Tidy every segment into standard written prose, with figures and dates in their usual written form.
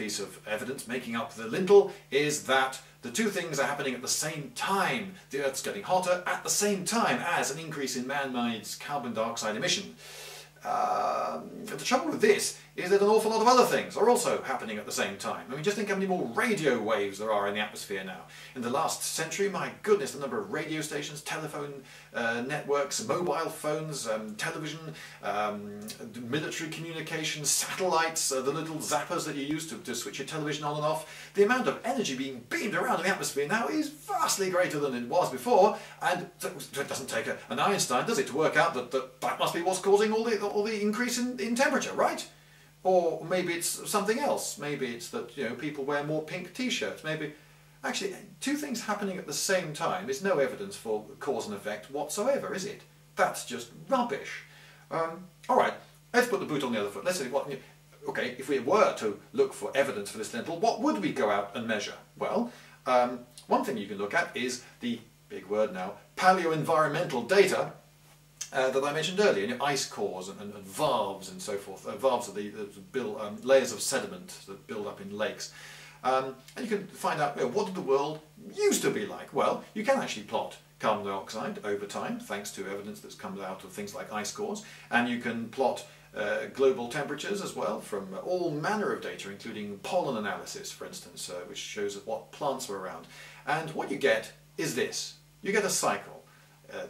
piece of evidence making up the lintel is that the two things are happening at the same time. The Earth's getting hotter at the same time as an increase in man-made carbon dioxide emission. The trouble with this is that an awful lot of other things are also happening at the same time. I mean, just think how many more radio waves there are in the atmosphere now. In the last century, my goodness, the number of radio stations, telephone networks, mobile phones, television, military communications, satellites, the little zappers that you use to switch your television on and off. The amount of energy being beamed around in the atmosphere now is vastly greater than it was before, and it doesn't take an Einstein, does it, to work out that must be what's causing all the increase in temperature, right? Or maybe it's something else. Maybe it's that, you know, people wear more pink t-shirts. Maybe, actually, two things happening at the same time is no evidence for cause and effect whatsoever, is it? That's just rubbish. All right, let's put the boot on the other foot. Let's say, okay, if we were to look for evidence for this lintel, what would we go out and measure? Well, one thing you can look at is the big word now, paleoenvironmental data. That I mentioned earlier, you know, ice cores and varves and so forth. Varves are the layers of sediment that build up in lakes. And you can find out, you know, what did the world used to be like? Well, you can actually plot carbon dioxide over time, thanks to evidence that's come out of things like ice cores. And you can plot global temperatures as well from all manner of data, including pollen analysis, for instance, which shows what plants were around. And what you get is this. You get a cycle.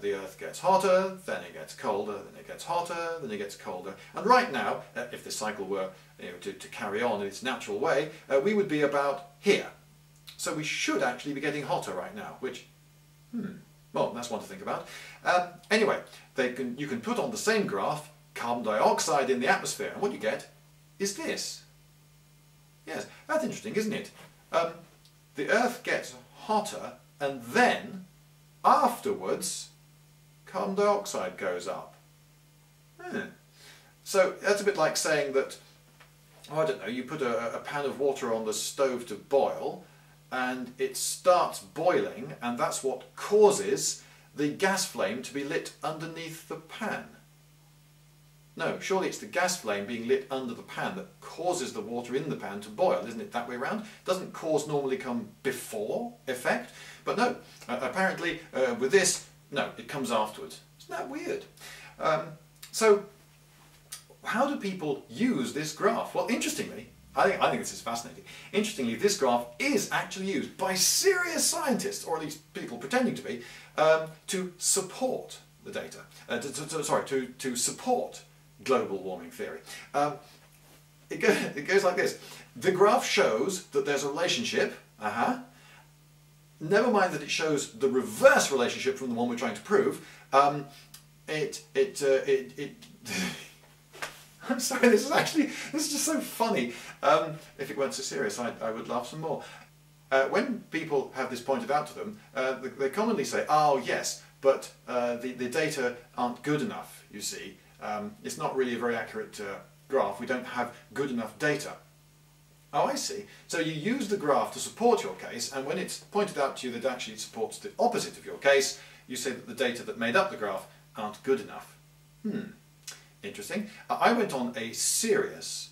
The Earth gets hotter, then it gets colder, then it gets hotter, then it gets colder. And right now, if this cycle were, you know, to carry on in its natural way, we would be about here. So we should actually be getting hotter right now, which, well, that's one to think about. Anyway, you can put on the same graph carbon dioxide in the atmosphere, and what you get is this. Yes, that's interesting, isn't it? The Earth gets hotter, and then afterwards, carbon dioxide goes up. So that's a bit like saying that, oh, I don't know, you put a pan of water on the stove to boil and it starts boiling, and that's what causes the gas flame to be lit underneath the pan. No, surely it's the gas flame being lit under the pan that causes the water in the pan to boil, isn't it that way around? Doesn't cause normally come before effect? But no, apparently with this, no, it comes afterwards. Isn't that weird? So how do people use this graph? Well, interestingly, I think this is fascinating. Interestingly, this graph is actually used by serious scientists, or at least people pretending to be, to support the data, to support global warming theory. It goes like this. The graph shows that there's a relationship, never mind that it shows the reverse relationship from the one we're trying to prove. I'm sorry, this is just so funny. If it weren't so serious, I would laugh some more. When people have this pointed out to them, they commonly say, oh yes, but the data aren't good enough, you see. It's not really a very accurate graph. We don't have good enough data. Oh, I see. So you use the graph to support your case, and when it's pointed out to you that actually it supports the opposite of your case, you say that the data that made up the graph aren't good enough. Interesting. I went on a serious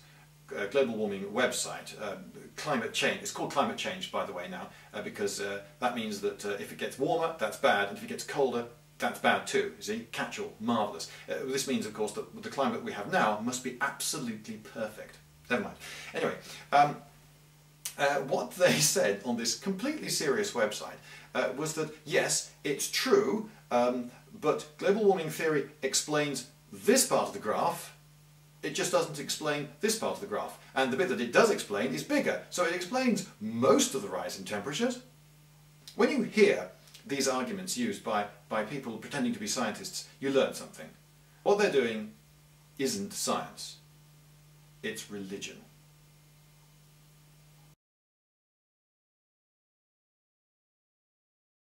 global warming website, climate change. It's called climate change, by the way, now, because that means that if it gets warmer, that's bad, and if it gets colder, that's bad too. You see, catch-all, marvellous. This means, of course, that the climate we have now must be absolutely perfect. Never mind. Anyway, what they said on this completely serious website was that, yes, it's true, but global warming theory explains this part of the graph, it just doesn't explain this part of the graph. And the bit that it does explain is bigger, so it explains most of the rise in temperatures. When you hear these arguments used by people pretending to be scientists, you learn something. What they're doing isn't science, it's religion.